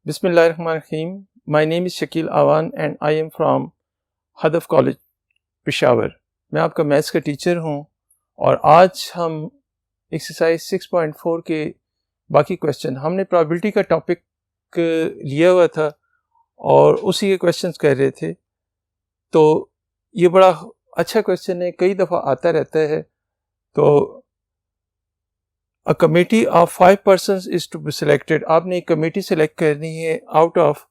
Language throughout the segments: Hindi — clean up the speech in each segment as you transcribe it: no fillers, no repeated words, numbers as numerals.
Bismillahirrahmanirrahim. My name is Shakil Awan and I am from Hadaf college Peshawar. मैं आपका मैथ्स का टीचर हूं और आज हम एक्सरसाइज 6.4 के बाकी क्वेश्चन, हमने प्रोबेबिलिटी का टॉपिक लिया हुआ था और उसी के क्वेश्चंस कर रहे थे। तो ये बड़ा अच्छा क्वेश्चन है, कई दफ़ा आता रहता है। तो a committee of 5 persons is to be selected. आपने एक कमेटी सेलेक्ट करनी है, आउट ऑफ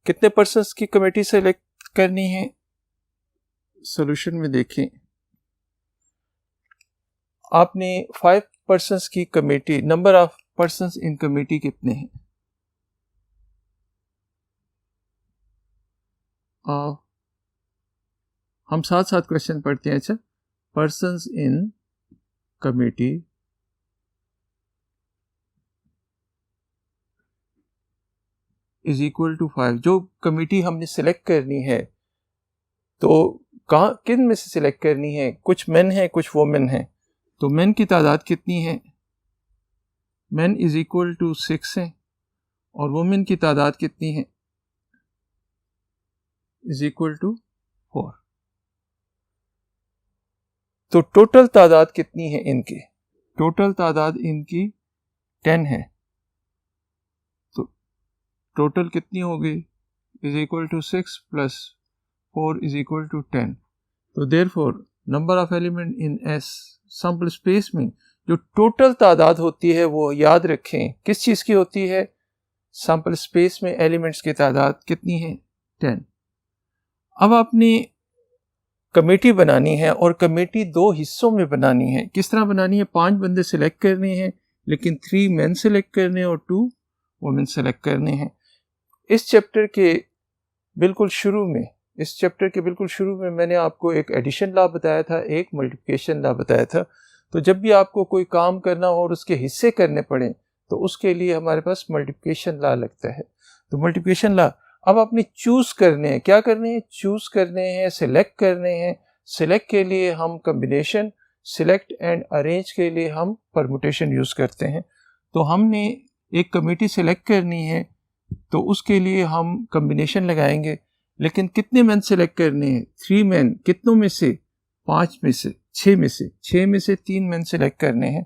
कितने पर्सन्स की कमेटी सेलेक्ट करनी है? सॉल्यूशन में देखें, आपने 5 पर्सन्स की committee, number of persons in committee कितने हैं? हम साथ साथ क्वेश्चन पढ़ते हैं। अच्छा, persons in committee is equal to 5। जो कमेटी हमने सिलेक्ट करनी है तो कहाँ, किन में से सिलेक्ट करनी है? कुछ मेन है, कुछ वोमेन है। तो मेन की तादाद कितनी है? मेन इज इक्वल टू 6 है और वोमेन की तादाद कितनी है? Is equal to 4। तो टोटल तादाद कितनी है इनकी? टोटल तादाद इनकी 10 है। तो टोटल कितनी होगी? Is equal to 6 plus 4 is equal to 10। तो therefore number of element in S sample space में जो टोटल तादाद होती है वो याद रखें किस चीज़ की होती है? सैंपल स्पेस में एलिमेंट्स की तादाद कितनी है? 10। अब आपने कमेटी बनानी है और कमेटी 2 हिस्सों में बनानी है। किस तरह बनानी है? 5 बंदे सिलेक्ट करने हैं, लेकिन 3 मेन सिलेक्ट करने और 2 वुमेन सिलेक्ट करने हैं। इस चैप्टर के बिल्कुल शुरू में मैंने आपको एक एडिशन लॉ बताया था, एक मल्टीप्लिकेशन लॉ बताया था। तो जब भी आपको कोई काम करना हो और उसके हिस्से करने पड़े तो उसके लिए हमारे पास मल्टीप्लिकेशन लॉ लगता है। तो मल्टीप्लिकेशन लॉ अब आपने चूज़ करने हैं। क्या करने हैं? चूज़ करने हैं, सिलेक्ट करने हैं। सिलेक्ट के लिए हम कम्बिनेशन, सिलेक्ट एंड अरेंज के लिए हम परमुटेशन यूज़ करते हैं। तो हमने एक कमेटी सिलेक्ट करनी है तो उसके लिए हम कम्बिनेशन लगाएंगे। लेकिन कितने मैन सिलेक्ट करने हैं? 3 मैन। कितनों में से? 5 में से, 6 में से। 6 में से 3 मैन सिलेक्ट करने हैं।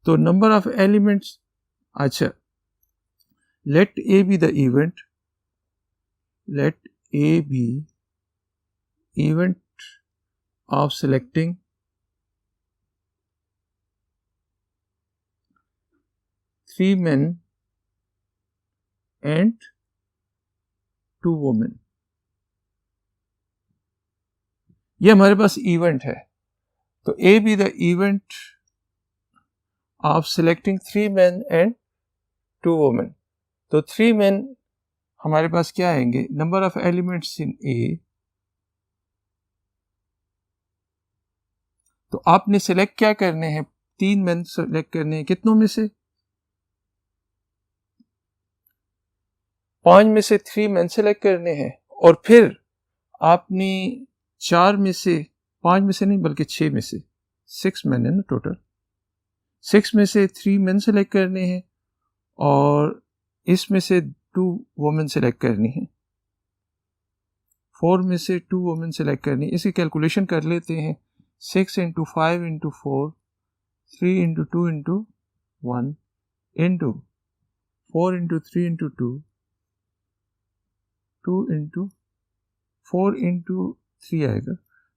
तो नंबर ऑफ एलिमेंट्स, अच्छा, let A be the event, let A be event of selecting 3 men and 2 women। ये हमारे पास इवेंट है। तो ए be the event of selecting 3 men and 2 women। तो 3 men हमारे पास क्या आएंगे? नंबर ऑफ एलिमेंट्स इन ए। तो आपने सिलेक्ट क्या करने हैं? 3 men सिलेक्ट करने हैं। कितनों में से? 5 में से 3 men सिलेक्ट करने हैं और फिर आपने 4 में से, 5 में से नहीं बल्कि 6 में से, 6 men है ना टोटल। 6 में से 3 men सिलेक्ट करने हैं और इसमें से 2 वुमेन सिलेक्ट करनी है। 4 में से 2 वुमेन सिलेक्ट करनी है। इसकी कैलकुलेशन कर लेते हैं। 6 into 5 into 4, 3 into 2 into 1 into 4 into 3 into 2, 2 into 4 into 3 आएगा,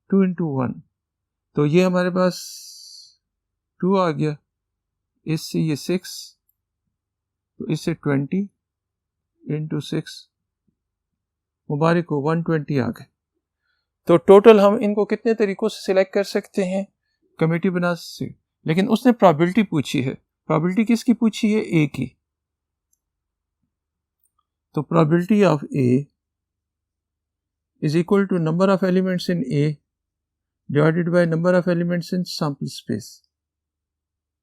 2 इंटू 1। तो ये हमारे पास 2 आ गया। इससे ये 6, तो इससे 20 इंटू 6, मुबारक हो, 120 आ गए। तो टोटल हम इनको कितने तरीकों से सिलेक्ट कर सकते हैं? कमेटी बना से। लेकिन उसने प्रोबेबिलिटी पूछी है। प्रोबेबिलिटी किसकी पूछी है? ए की। तो probability of A is equal to number of elements in A divided by number of elements in sample space।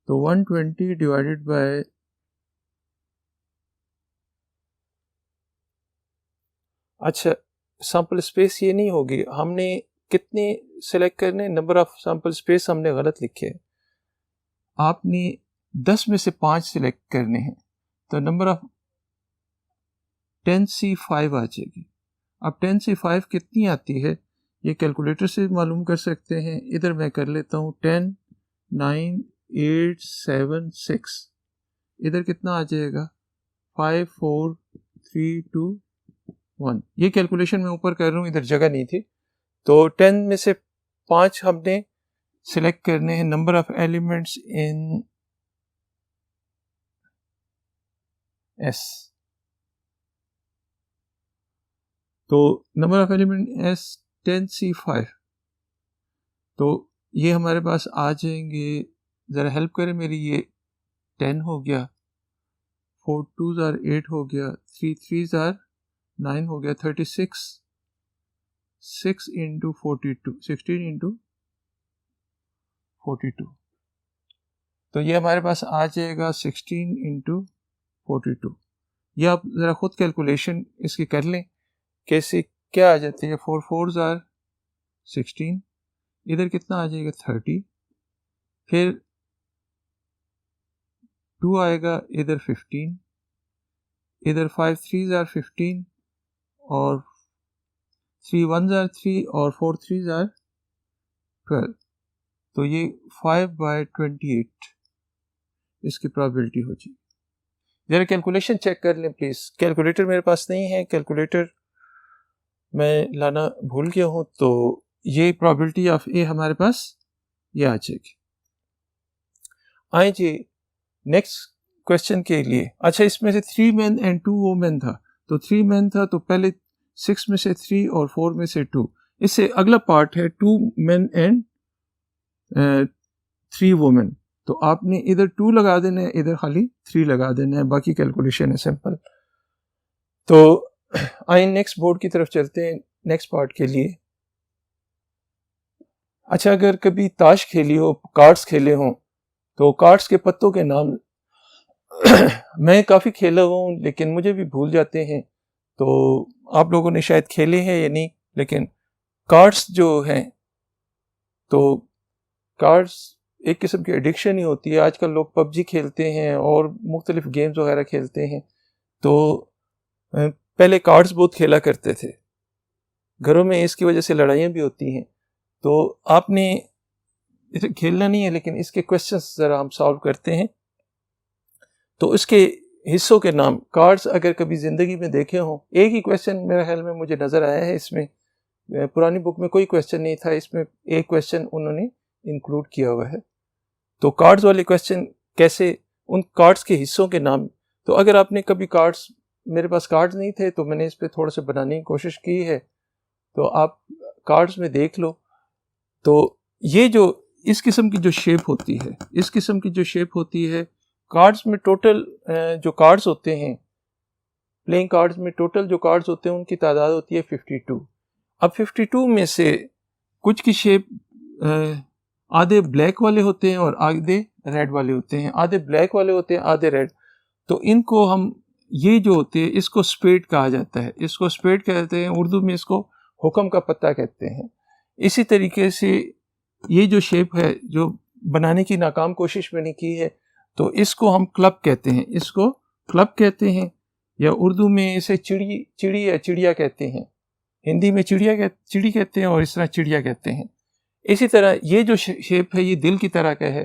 तो 120 divided by अच्छा, सैंपल स्पेस ये नहीं होगी। हमने कितने सेलेक्ट करने? नंबर ऑफ सैंपल स्पेस हमने गलत लिखे। आपने 10 में से 5 सिलेक्ट करने हैं। तो नंबर ऑफ 10C5 आ जाएगी। अब 10C5 कितनी आती है ये कैलकुलेटर से मालूम कर सकते हैं। इधर मैं कर लेता हूँ 10, 9, 8, 7, 6, इधर कितना आ जाएगा 5, 4, 3, 2, 1। ये कैलकुलेशन मैं ऊपर कर रहा हूँ, इधर जगह नहीं थी। तो 10 में से 5 हमने सिलेक्ट करने हैं number of elements in S। तो number of element S 10C5, तो ये हमारे पास आ जाएंगे, ज़रा हेल्प करें मेरी। ये 10 हो गया, 4 2s are 8 हो गया, 3 3s are 9 हो गया, 36, 6 into 42, 16 into 42। तो ये हमारे पास आ जाएगा 16 into 42। ये आप ज़रा खुद कैलकुलेशन इसकी कर लें कैसे क्या आ जाती है। 4 4s are 16, इधर कितना आ जाएगा 30, फिर 2 आएगा, इधर 15, इधर 5 3s are 15, और 3 1s are 3, और 4 3s are 12। तो ये 5/28 इसकी प्रोबेबिलिटी हो जाएगी। ज़रा कैलकुलेशन चेक कर लें प्लीज़। कैलकुलेटर मेरे पास नहीं है, कैलकुलेटर मैं लाना भूल गया हूँ। तो ये प्रोबेबिलिटी ऑफ ए हमारे पास ये आ जाएगी। आए जी नेक्स्ट क्वेश्चन के लिए। अच्छा, इसमें से 3 men and 2 women था। तो 3 men था तो पहले 6 में से 3 और 4 में से 2। इससे अगला पार्ट है 2 men and 3 women। तो आपने इधर 2 लगा देना है, इधर खाली 3 लगा देना है, बाकी कैलकुलेशन है सिंपल। तो आइए नेक्स्ट बोर्ड की तरफ चलते हैं नेक्स्ट पार्ट के लिए। अच्छा, अगर कभी ताश खेली हो, कार्ड्स खेले हों, तो कार्ड्स के पत्तों के नाम मैं काफ़ी खेला हूँ लेकिन मुझे भी भूल जाते हैं। तो आप लोगों ने शायद खेले हैं या नहीं, लेकिन कार्ड्स जो हैं, तो कार्ड्स एक किस्म की एडिक्शन ही होती है। आजकल लोग पबजी खेलते हैं और मुख्तलिफ गेम्स वगैरह खेलते हैं। तो पहले कार्ड्स बहुत खेला करते थे, घरों में इसकी वजह से लड़ाइयाँ भी होती हैं। तो आपने इसे खेलना नहीं है, लेकिन इसके क्वेश्चंस ज़रा हम सॉल्व करते हैं। तो इसके हिस्सों के नाम कार्ड्स अगर कभी ज़िंदगी में देखे हों, एक ही क्वेश्चन मेरे ख्याल में मुझे नज़र आया है इसमें। पुरानी बुक में कोई क्वेश्चन नहीं था, इसमें एक क्वेश्चन उन्होंने इंक्लूड किया हुआ है। तो कार्ड्स वाले क्वेश्चन कैसे, उन कार्ड्स के हिस्सों के नाम। तो अगर आपने कभी कार्ड्स, मेरे पास कार्ड्स नहीं थे तो मैंने इस पर थोड़ा सा बनाने की कोशिश की है, तो आप कार्ड्स में देख लो। तो ये जो इस किस्म की जो शेप होती है, इस किस्म की जो शेप होती है कार्ड्स में, टोटल जो कार्ड्स होते हैं प्लेइंग कार्ड्स में, टोटल जो कार्ड्स होते हैं उनकी तादाद होती है 52। अब 52 में से कुछ की शेप आधे ब्लैक वाले होते हैं और आधे रेड वाले होते हैं, आधे ब्लैक वाले होते हैं, आधे रेड। तो इनको हम, ये जो होते हैं इसको स्पेड कहा जाता है, इसको स्पेड कहते हैं, उर्दू में इसको हुक्म का पत्ता कहते हैं। इसी तरीके से ये जो शेप है जो बनाने की नाकाम कोशिश मैंने की है, तो इसको हम क्लब कहते हैं, इसको क्लब कहते हैं, या उर्दू में इसे चिड़ी या चिड़िया कहते हैं। हिंदी में चिड़ी कहते हैं और इस तरह चिड़िया कहते हैं। इसी तरह ये जो शेप है ये दिल की तरह का है,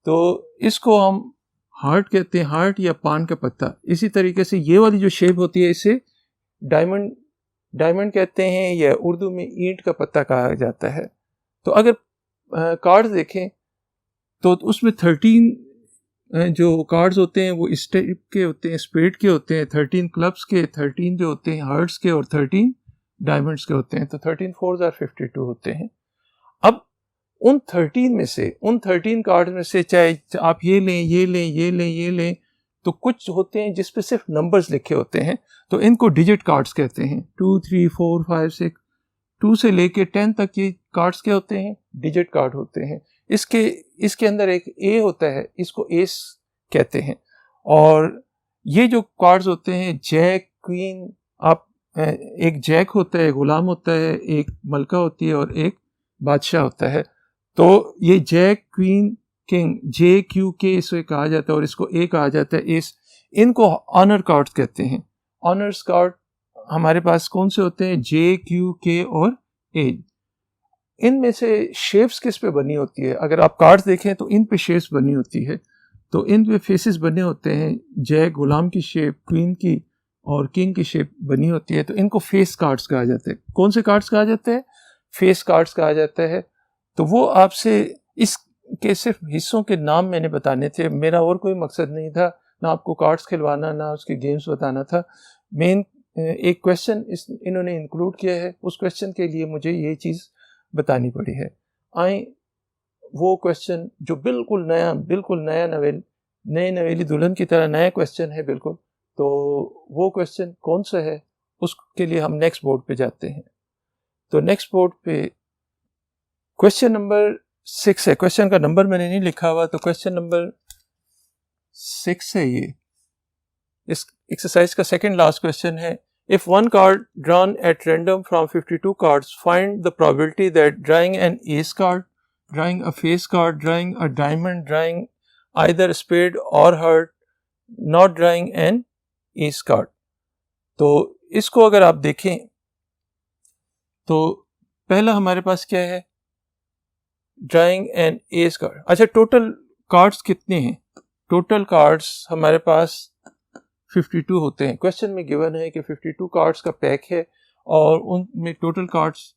तो इसको हम हार्ट कहते हैं, हार्ट या पान का पत्ता। इसी तरीके से ये वाली जो शेप होती है इसे डायमंड कहते हैं, या उर्दू में ईंट का पत्ता कहा जाता है। तो अगर कार्ड्स देखें तो उसमें 13 जो कार्ड्स होते हैं वो इस टाइप के होते हैं, स्पेड के होते हैं, 13 क्लब्स के, 13 जो होते हैं हार्ट्स के, और 13 डायमंड्स के होते हैं। तो 13 4s are 52 होते हैं। अब उन 13 में से, उन 13 कार्ड्स में से चाहे आप ये लें, ये लें, ये लें, ये लें, तो कुछ होते हैं जिस पे सिर्फ नंबर्स लिखे होते हैं, तो इनको डिजिट कार्ड्स कहते हैं। 2 3 4 5 6, 2 से लेके 10 तक ये कार्ड्स के होते हैं, डिजिट कार्ड होते हैं। इसके अंदर एक ए होता है, इसको एस कहते हैं। और ये जो कार्ड्स होते हैं, जैक, क्वीन, आप एक जैक होता है, गुलाम होता है, एक मलका होती है और एक बादशाह होता है। तो ये जैक, क्वीन, किंग, JQK इसे कहा जाता है और इसको ए कहा जाता है, एस, इनको ऑनर कार्ड्स कहते हैं। ऑनर्स कार्ड हमारे पास कौन से होते हैं? जे, क्यू, के और ए। इनमें से शेप्स किस पे बनी होती है? अगर आप कार्ड्स देखें तो इन पे शेप्स बनी होती है, तो इन पे फेसेस बने होते हैं। जय गुलाम की शेप, क्वीन की और किंग की शेप बनी होती है, तो इनको फेस कार्ड्स कहा जाता है। कौन से कार्ड्स कहा जाते हैं? फेस कार्ड्स कहा जाता है। तो वो आपसे इसके सिर्फ हिस्सों के नाम मैंने बताने थे, मेरा और कोई मकसद नहीं था, ना आपको कार्ड्स खिलवाना, ना उसके गेम्स बताना था। मेन एक क्वेश्चन इन्होंने इंक्लूड किया है, उस क्वेश्चन के लिए मुझे ये चीज़ बतानी पड़ी है। आए वो क्वेश्चन जो बिल्कुल नया नए नवेली दुल्हन की तरह नया क्वेश्चन है बिल्कुल, तो वो क्वेश्चन कौन सा है उसके लिए हम नेक्स्ट बोर्ड पे जाते हैं। तो नेक्स्ट बोर्ड पे क्वेश्चन नंबर 6 है। क्वेश्चन का नंबर मैंने नहीं लिखा हुआ, तो क्वेश्चन नंबर 6 है ये। इस एक्सरसाइज का सेकंड लास्ट क्वेश्चन है, if one card drawn at random from 52 cards, find the probability that drawing an ace card, drawing a face card, drawing a diamond, drawing either spade or heart, not drawing an ace card। तो इसको अगर आप देखें तो पहला हमारे पास क्या है? Drawing an ace card. अच्छा, टोटल कार्ड्स कितने हैं? टोटल कार्ड्स हमारे पास 52 होते हैं। क्वेश्चन में गिवन है कि 52 कार्ड्स का पैक है और उनमें टोटल कार्ड्स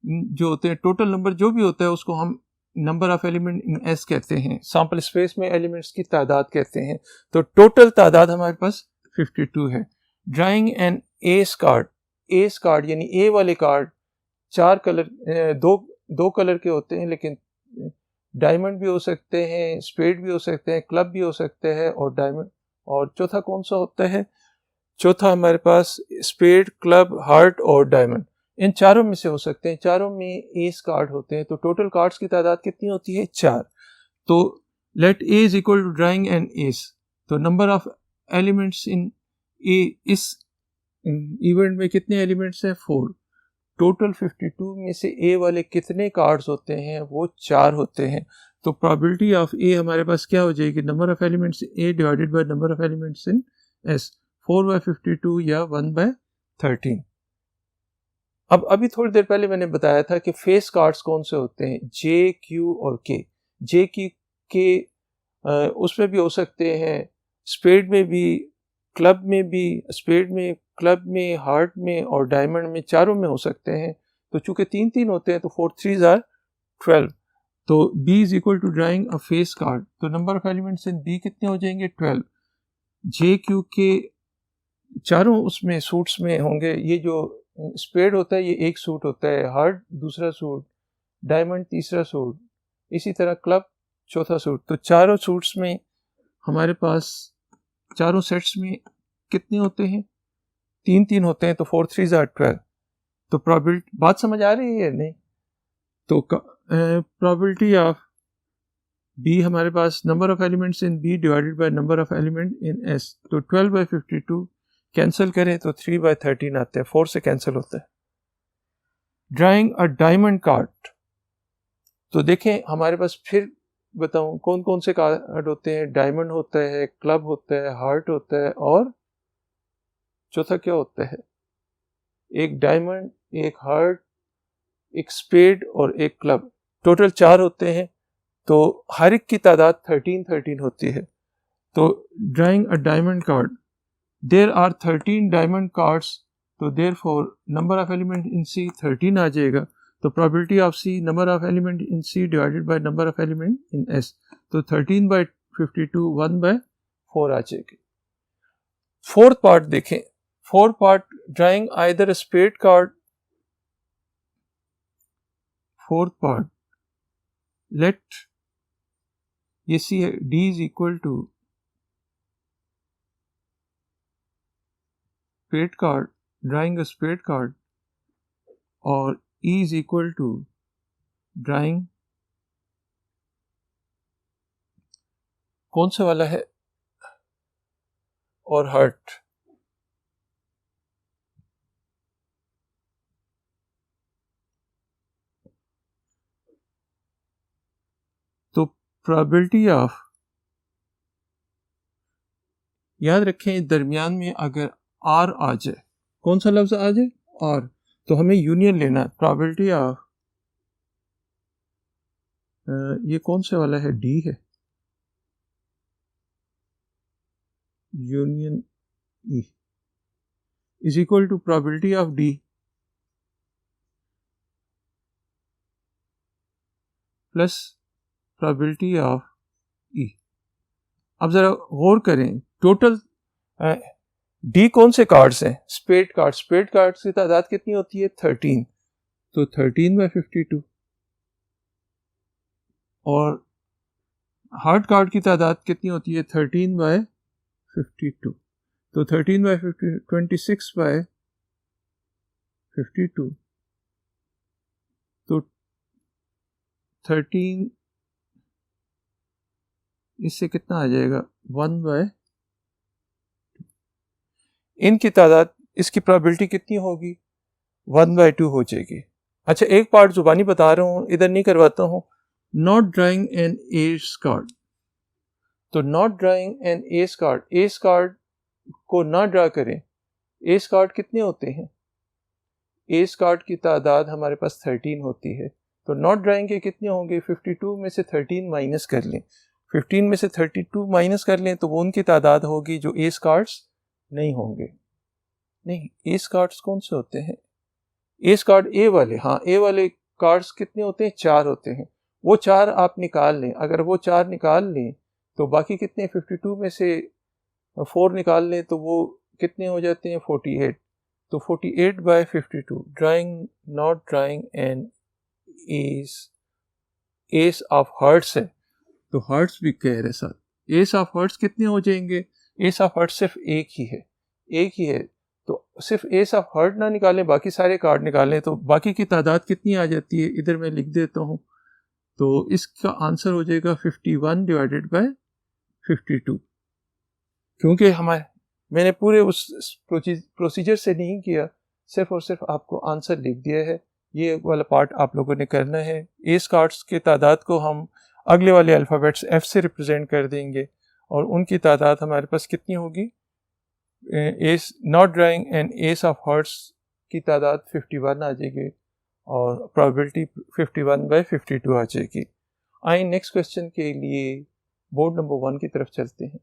जो होते हैं, टोटल नंबर जो भी होता है उसको हम number of element in S कहते हैं, सैंपल स्पेस में एलिमेंट्स की तादाद कहते हैं। तो टोटल तादाद हमारे पास 52 है। ड्राइंग एन एस कार्ड यानी ए वाले कार्ड 4 कलर, दो कलर के होते हैं, लेकिन डायमंड भी हो सकते हैं, स्पेड भी हो सकते हैं, क्लब भी हो सकते हैं और डायमंड। और चौथा कौन सा होता है? चौथा हमारे पास स्पेड, क्लब, हार्ट और डायमंड, इन चारों में से हो सकते हैं। चारों में एस कार्ड होते हैं। तो टोटल कार्ड्स की तादाद कितनी होती है? 4। तो let A is equal to drawing an ace. तो number of elements in A, इस इवेंट में कितने एलिमेंट्स हैं? 4। टोटल 52 में से ए वाले कितने कार्ड्स होते हैं? वो 4 होते हैं। तो प्रोबेबिलिटी ऑफ ए हमारे पास क्या हो जाएगी? Number of elements A divided by number of elements in S, 4/52 या 1/13। अब अभी थोड़ी देर पहले मैंने बताया था कि फेस कार्ड्स कौन से होते हैं? जे, क्यू और के। जे के उसमें भी हो सकते हैं, स्पेड में भी, क्लब में भी, स्पेड में, क्लब में, हार्ट में और डायमंड में, चारों में हो सकते हैं। तो चूंकि 3 होते हैं तो 4 3s are 12। तो B is equal to drawing a face card. तो number of elements in B कितने हो जाएंगे? 12। जे, क्यू, के चारों उसमें सूट्स में होंगे। ये जो स्पेड होता है ये एक सूट होता है, हार्ट दूसरा सूट, डायमंड तीसरा सूट, इसी तरह क्लब चौथा सूट। तो चारों सूट्स में हमारे पास, चारों सेट्स में कितने होते हैं? 3 होते हैं। तो 4 3s are 12। तो प्रोबेबिलिटी, बात समझ आ रही है नहीं? तो प्रोबेबिलिटी ऑफ बी हमारे पास number of elements in B divided by number of element in S. तो 12/52 कैंसिल करें तो 3/13 आते हैं, 4 से कैंसिल होता है। Drawing a diamond card. तो देखें हमारे पास, फिर बताऊं कौन कौन से कार्ड होते हैं? डायमंड होता है, क्लब होता है, हार्ट होता है और चौथा क्या होता है? एक डायमंड, एक हार्ट, एक स्पेड और एक क्लब। टोटल 4 होते हैं। तो हर एक की तादाद 13 होती है। तो drawing a diamond card, there are 13 diamond cards. तो therefore number of element in C 13 आ जाएगा। तो probability of C number of element in C divided by number of element in S. तो 13/52 1/4 आ जाएगी। फोर्थ पार्ट देखें। Fourth part, drawing either a spade card. Fourth part, let ये सी है, D is equal to spade card, drawing a spade card, और E is equal to drawing, कौन सा वाला है? और हार्ट। तो प्रोबेबिलिटी ऑफ, याद रखें दरमियान में अगर आर आ जाए, कौन सा लफ्ज आ जाए, आर, तो हमें यूनियन लेना है, प्रोबेबिलिटी ऑफ, ये कौन से वाला है, डी है, union E is equal to probability of D plus probability of E. अब जरा गौर करें, टोटल डी कौन से कार्ड्स हैं, स्पेड कार्ड, स्पेड कार्ड्स की तादाद कितनी होती है 13, तो 13/52, और हार्ड कार्ड की तादाद कितनी होती है 13/52, तो 13/50 26/52, तो 13 इससे कितना आ जाएगा 1/, इनकी तादाद, इसकी प्रोबेबिलिटी कितनी होगी 1/2 हो जाएगी। अच्छा एक पार्ट जुबानी बता रहा हूँ, इधर नहीं करवाता हूँ, not drawing an ace card, तो not drawing an ace card, ace card को ना ड्रा करें, एस कार्ड कितने होते हैं, एस कार्ड की तादाद हमारे पास 13 होती है, तो नॉट ड्राइंग के कितने होंगे, 52 में से 13 माइनस कर लें, 15 में से 32 माइनस कर लें, तो वो उनकी तादाद होगी जो एस कार्ड्स नहीं होंगे। नहीं, एस कार्ड्स कौन से होते हैं, एस कार्ड ए वाले, हाँ ए वाले कार्ड्स कितने होते हैं, 4 होते हैं, वो 4 आप निकाल लें, अगर वो 4 निकाल लें तो बाकी कितने, 52 में से 4 निकाल लें तो वो कितने हो जाते हैं 48, तो 48/52, drawing not drawing an ace of hearts है, तो हार्ट्स भी कह रहे साथ, एस ऑफ हार्ट्स कितने हो जाएंगे, एस ऑफ हार्ट्स सिर्फ एक ही है, एक ही है, तो सिर्फ एस ऑफ हार्ट ना निकालें, बाकी सारे कार्ड निकालें, तो बाकी की तादाद कितनी आ जाती है, इधर मैं लिख देता हूँ, तो इसका आंसर हो जाएगा 51/52, क्योंकि हमारे, मैंने पूरे उस प्रोसीजर से नहीं किया, सिर्फ और सिर्फ आपको आंसर लिख दिया है, ये वाला पार्ट आप लोगों ने करना है। एस कार्ड्स के तादाद को हम अगले वाले अल्फ़ाबेट्स एफ से रिप्रेजेंट कर देंगे, और उनकी तादाद हमारे पास कितनी होगी, S not drawing and S of hearts की तादाद 51 आ जाएगी, और प्रोबेबिलिटी 51/52 आ जाएगी। आइए नेक्स्ट क्वेश्चन के लिए बोर्ड नंबर 1 की तरफ चलते हैं।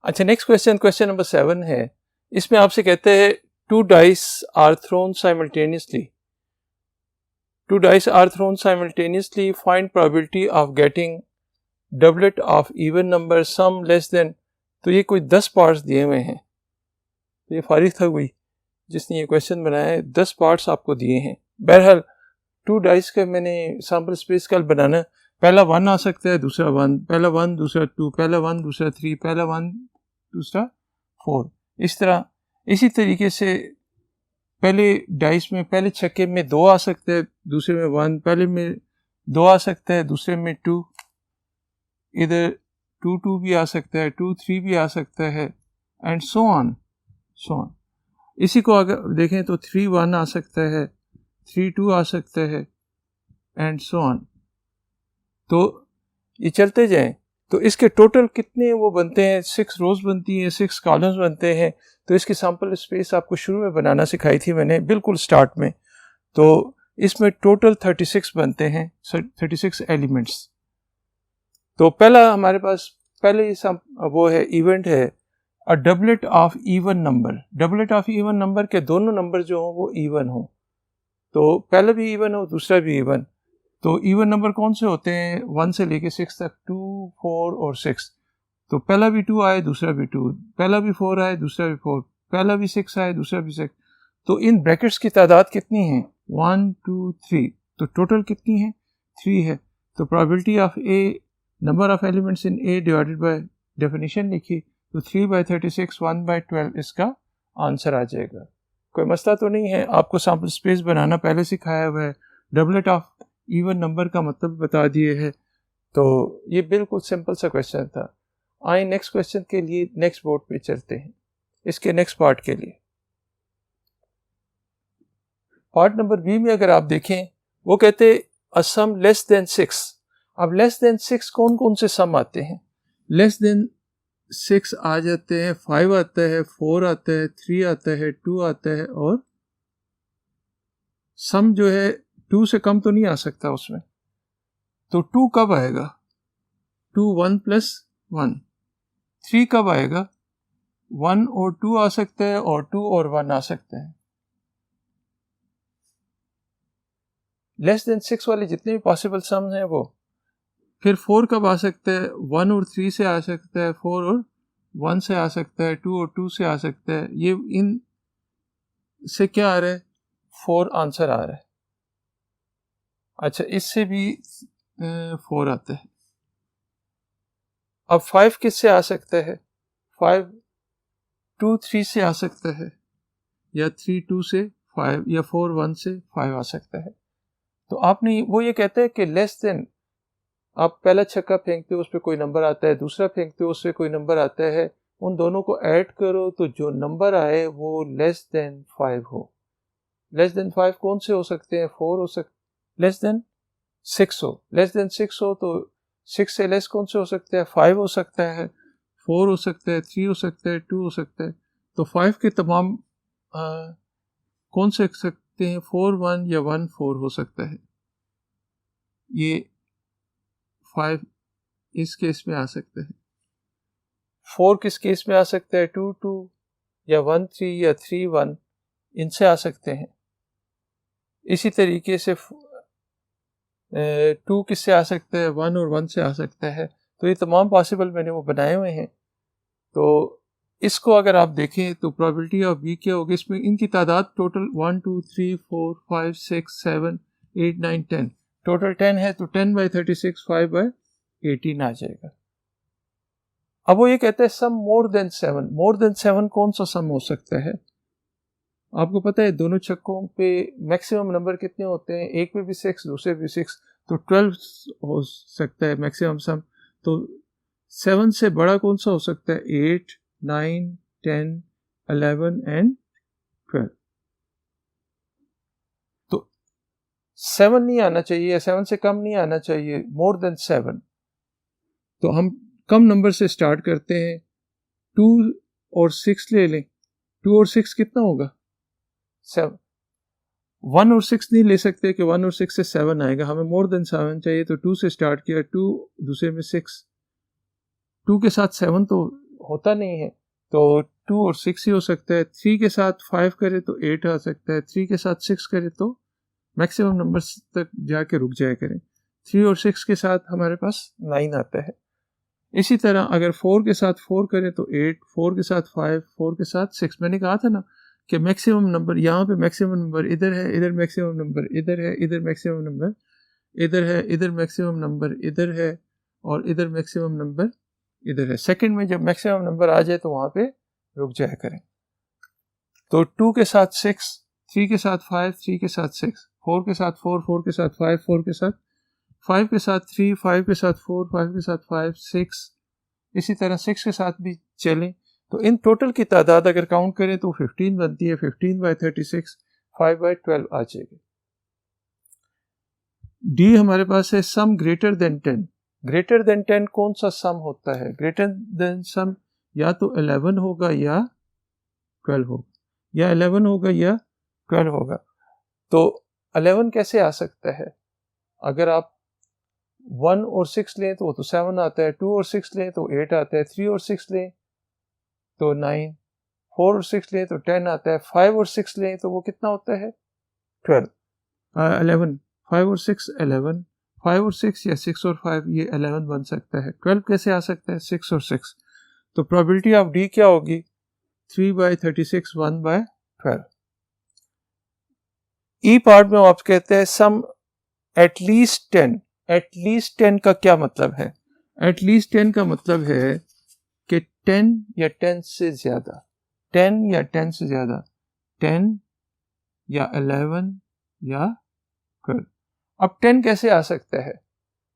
अच्छा नेक्स्ट क्वेश्चन, क्वेश्चन नंबर 7 है, इसमें आपसे कहते हैं 2 dice are thrown simultaneously, 2 dice are thrown simultaneously, find probability of getting doublet of even number sum less than, तो ये कोई 10 पार्ट्स दिए हुए हैं, तो ये फारिग था कोई जिसने ये क्वेश्चन बनाया है, 10 पार्ट्स आपको दिए हैं। बहरहाल 2 डाइस का मैंने सैम्पल स्पेस कल बनाना, पहला 1 आ सकता है, दूसरा 1, पहला 1 दूसरा 2, पहला 1 दूसरा 3, पहला 1 दूसरा 4, इस तरह, इसी तरीके से पहले डाइस में, पहले छक्के में 2 आ सकता है, दूसरे में 1, पहले में 2 आ सकता है, दूसरे में 2, इधर 2 भी आ सकता है, 2 3 भी आ सकता है, एंड सो ऑन। इसी को अगर देखें तो 3 1 आ सकता है, 3 2 आ सकता है, एंड सो ऑन, तो ये चलते जाएं, तो इसके टोटल कितने वो बनते हैं, 6 रोज बनती हैं, 6 कॉलम्स बनते हैं। तो इसकी सैम्पल स्पेस आपको शुरू में बनाना सिखाई थी मैंने, बिल्कुल स्टार्ट में, तो इसमें टोटल 36 बनते हैं, 36 एलिमेंट्स। तो पहला हमारे पास पहले वो है इवेंट है अ doublet of even number, doublet of even number के दोनों नंबर जो हों वो इवन हो, तो पहला भी इवन हो दूसरा भी इवन। तो इवन नंबर कौन से होते हैं, 1 से लेके 6 तक, 2 4 और 6, तो पहला भी 2 आए दूसरा भी 2, पहला भी 4 आए दूसरा भी 4, पहला भी 6 आए दूसरा भी 6, तो इन ब्रैकेट्स की तादाद कितनी है 1 2 3, तो टोटल कितनी है 3 है। तो probability of A, number of elements in A divided by definition लिखी, तो 3/36 1/12 इसका आंसर आ जाएगा। कोई मसला तो नहीं है, आपको सैम्पल स्पेस बनाना पहले सिखाया हुआ है, डबलेट ऑफ इवन नंबर का मतलब बता दिए है, तो ये बिल्कुल सिंपल सा क्वेश्चन था। आइए नेक्स्ट क्वेश्चन के लिए नेक्स्ट बोर्ड पे चलते हैं, इसके नेक्स्ट पार्ट के लिए। पार्ट नंबर बी में अगर आप देखें, वो कहते अ सम लेस देन 6। अब लेस देन 6 कौन कौन से सम आते हैं, लेस देन 6 आ जाते हैं, 5 आता है, 4 आता है, 3 आता है, 2 आता है, और सम जो है 2 से कम तो नहीं आ सकता उसमें। तो 2 कब आएगा? 2 1 प्लस 1। 3 कब आएगा? 1 और 2 आ सकता है, और 2 और 1 आ सकता है। लेस देन 6 वाले जितने भी पॉसिबल सम हैं वो। फिर 4 कब आ सकता है? 1 और 3 से आ सकता है, 4 और 1 से आ सकता है, 2 और 2 से आ सकता है। ये इन से क्या आ रहा है? 4 आंसर आ रहा है। अच्छा, इससे भी 4 आता है। अब 5 किससे आ सकता है? 5 2 3 से आ सकता है, या 3 2 से 5, या 4 1 से 5 आ सकता है। तो आपने वो ये कहता है कि लेस देन, आप पहला छक्का फेंकते हो उस पर कोई नंबर आता है, दूसरा फेंकते हो उससे कोई नंबर आता है, उन दोनों को ऐड करो तो जो नंबर आए वो लेस देन 5 हो। लेस देन 5 कौन से हो सकते हैं? 4 हो सकते, लेस देन 6 हो, लेस देन 6 हो तो 6 से लेस कौन से हो सकते हैं? 5 हो सकता है, 4 हो सकता है, 3 हो सकता है, 2 हो सकता है। तो 5 के तमाम कौन से सकते हैं? 4 1 या 1 4 हो सकता है। ये 5 इस केस में आ सकता है। 4 किस केस में आ सकता है? 2 2 या 1 3 या 3 1, इनसे आ सकते हैं। इसी तरीके से 2 किससे आ सकता है? 1 और 1 से आ सकता है। तो ये तमाम पॉसिबल मैंने वो बनाए हुए हैं। तो इसको अगर आप देखें तो प्रोबेबिलिटी ऑफ बी क्या होगी? इसमें इनकी तादाद टोटल 1 2 3 4 5 6 7 8 9 10, टोटल 10 है। तो 10 बाई 36 5 बाई 18 आ जाएगा। अब वो ये कहते हैं सम मोर देन 7। मोर देन 7 कौन सा सम हो सकता है? आपको पता है दोनों छक्कों पे मैक्सिमम नंबर कितने होते हैं? एक पे भी 6, दूसरे पे भी 6, तो 12 हो सकता है मैक्सिमम सम। तो 7 से बड़ा कौन सा हो सकता है? 8 9 10 11 एंड 12। तो 7 नहीं आना चाहिए, 7 से कम नहीं आना चाहिए, मोर देन 7। तो हम कम नंबर से स्टार्ट करते हैं। 2 और 6 ले लें। 2 और 6 कितना होगा? 7। 1 और 6 नहीं ले सकते कि 1 और 6 से 7 आएगा, हमें मोर देन 7 चाहिए। तो 2 से स्टार्ट किया, 2 दूसरे में 6, 2 के साथ 7 तो होता नहीं है, तो 2 और 6 ही हो सकता है। 3 के साथ 5 करे तो 8 आ सकता है। 3 के साथ 6 करे तो मैक्सिमम नंबर तक जाके रुक जाया करें। 3 और 6 के साथ हमारे पास 9 आता है। इसी तरह अगर 4 के साथ 4 करें तो 8, 4 के साथ 5, 4 के साथ 6। मैंने कहा था ना कि मैक्सिमम नंबर यहाँ पे, मैक्सिमम नंबर इधर है, इधर मैक्सिमम नंबर इधर है, इधर मैक्सिमम नंबर इधर है, इधर मैक्सिमम नंबर इधर है, और इधर मैक्सिमम नंबर इधर है। सेकंड में जब मैक्सिमम नंबर आ जाए तो वहां पे रुक जाया करें। तो 2 के साथ 6, 3 के साथ 5, 3 के साथ 6, 4 के साथ 4, 4 के साथ 5, 4 के साथ 5 के साथ 3, 5 के साथ 4, 5 के साथ 5 6, इसी तरह 6 के साथ भी चलें। तो इन टोटल की तादाद अगर काउंट करें तो 15 बनती है। 15 बाई 36 5 बाई 12 आ जाएगी। डी हमारे पास है सम ग्रेटर देन 10। ग्रेटर देन 10 कौन सा सम होता है? ग्रेटर देन सम या तो 11 होगा या 12 होगा, या 11 होगा या 12 होगा। तो 11 कैसे आ सकता है? अगर आप 1 और 6 लें तो वो तो 7 आता है, 2 और 6 लें तो 8 आता है, 3 और 6 लें तो 9, 4 और 6 लें तो 10 आता है, 5 और 6 लें तो वो कितना होता है? 12 11। 5 और 6 11, 5 और 6 या 6 और 5, ये 11 बन सकता है। 12 कैसे आ सकता है? 6 और 6। तो प्रोबेबिलिटी ऑफ डी क्या होगी? 3 बाई 36 1 बाई 12। ई पार्ट में आप कहते हैं सम एटलीस्ट 10। एटलीस्ट 10 का क्या मतलब है? एटलीस्ट 10 का मतलब है कि 10 या 10 से ज्यादा, 10 या 10 से ज्यादा, 10 या 11 या 12। अब 10 कैसे आ सकता है?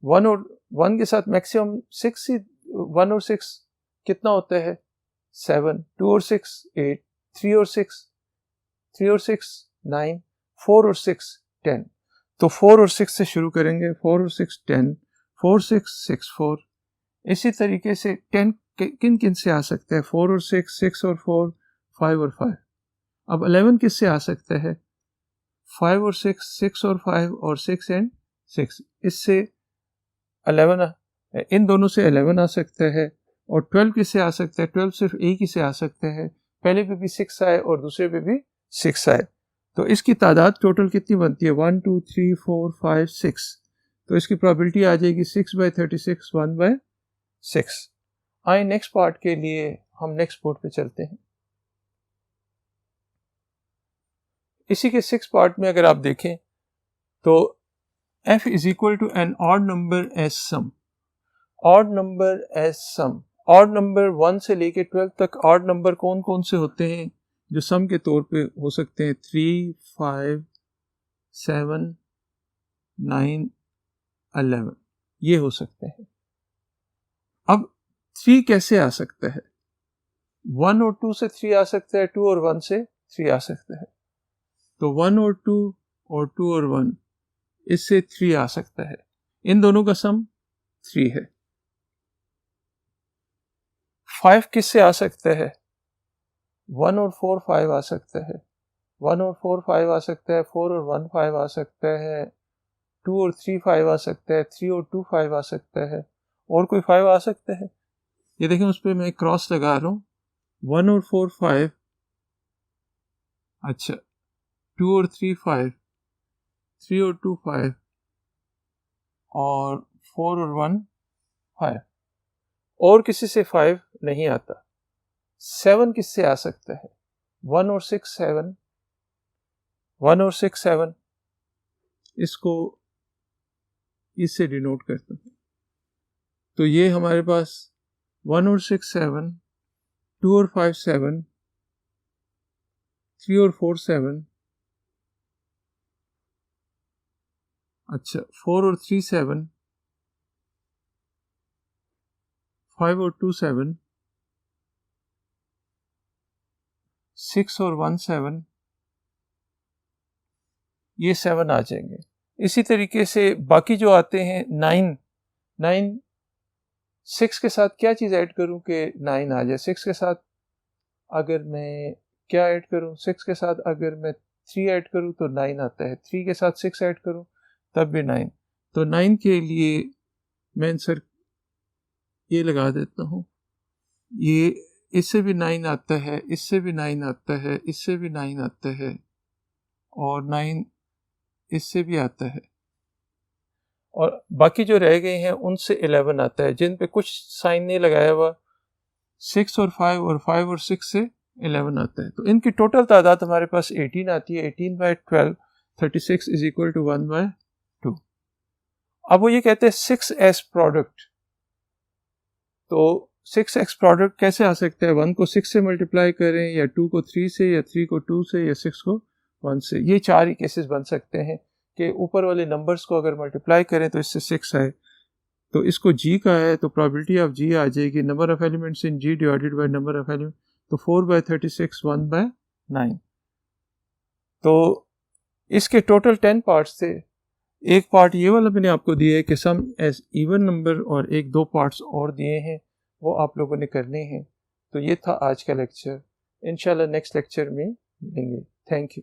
1 और 1 के साथ मैक्सिमम 6 ही, 1 और 6 कितना होता है? 7, 2 और 6 8, 3 और 6 9, 4 और 6 10। तो 4 और 6 से शुरू करेंगे। 4 और 6 10, 4 6 6 4। इसी तरीके से 10 किन किन से आ सकता है? 4 और 6, 6 और 4, 5 और 5। अब 11 किस से आ सकता है? 5 और 6, 6 और 5 और 6 एंड 6। इससे 11 इन दोनों से 11 आ सकता है। और 12 किससे आ सकता है? 12 सिर्फ एक ही से आ सकता है, पहले पे भी 6 आए और दूसरे पे भी 6 आए। तो इसकी तादाद टोटल कितनी बनती है? 1 2 3 4 5 6। तो इसकी प्रोबेबिलिटी आ जाएगी 6/36, 1/6। आए नेक्स्ट पार्ट के लिए हम नेक्स्ट बोर्ड पे चलते हैं। इसी के 6 पार्ट में अगर आप देखें तो f is equal to an odd number as sum. Odd number as sum, odd number 1 से लेके 12 तक ऑड नंबर कौन कौन से होते हैं जो सम के तौर पे हो सकते हैं? 3 5 7 9 11 ये हो सकते हैं। अब 3 कैसे आ सकता है? 1 और 2 से 3 आ सकता है, 2 और 1 से 3 आ सकता है। तो 1 और 2 और 2 और 1 इससे 3 आ सकता है। इन दोनों का सम 3 है। 5 किससे आ सकता है? 1 और 4 5 आ सकता है, 1 और 4 5 आ सकता है, 4 और 1 5 आ सकता है, 2 और 3 5 आ सकता है, 3 और 2 5 आ सकता है। और कोई 5 आ सकता है? ये देखें उस पर मैं क्रॉस लगा रहा हूँ। 1 और 4 5, अच्छा 2 और 3 5, 3 और 2 5 और 4 और 1 5। और किसी से 5 नहीं आता। 7 किससे आ सकता है? 1 और 6 7, 1 और 6 7, इसको इससे डिनोट करता हूँ। तो ये हमारे पास 1 और 6 7, 2 और 5 7, 3 और 4 7, अच्छा 4 और 3 7, 5 और 2 7, 6 और 1 7, ये 7 आ जाएंगे। इसी तरीके से बाकी जो आते हैं 9 6 के साथ क्या चीज़ ऐड करूं कि 9 आ जाए? 6 के साथ अगर मैं क्या ऐड करूं? 6 के साथ अगर मैं 3 ऐड करूं तो 9 आता है, 3 के साथ 6 ऐड करूं तब भी 9। तो 9 के लिए मैं आंसर ये लगा देता हूँ, ये इससे भी 9 आता है, इससे भी 9 आता है, इससे भी 9 आता है और 9 इससे भी आता है। और बाकी जो रह गए हैं उनसे 11 आता है, जिन पे कुछ साइन नहीं लगाया हुआ। 6 और 5 और 5 और 6 से 11 आता है। तो इनकी टोटल तादाद हमारे पास 18 आती है। 18/12 36 इज इक्वल टू 1/2। अब वो ये कहते हैं 6s प्रोडक्ट। तो 6x प्रोडक्ट कैसे आ सकता है? 1 को 6 से मल्टीप्लाई करें, या 2 को 3 से, या 3 को 2 से, या 6 को 1 से। ये 4 ही केसेस बन सकते हैं कि ऊपर वाले नंबर्स को अगर मल्टीप्लाई करें तो इससे 6 आए। तो इसको g का है तो प्रोबेबिलिटी ऑफ g आ जाएगी number of elements in g divided by number of element. तो 4/36 1/9। तो इसके टोटल 10 पार्ट्स थे। एक पार्ट ये वाला मैंने आपको दिया है कि सम एज इवन नंबर, और एक 2 पार्ट्स और दिए हैं वो आप लोगों ने करने हैं। तो ये था आज का लेक्चर। इंशाल्लाह नेक्स्ट लेक्चर में मिलेंगे। Thank you.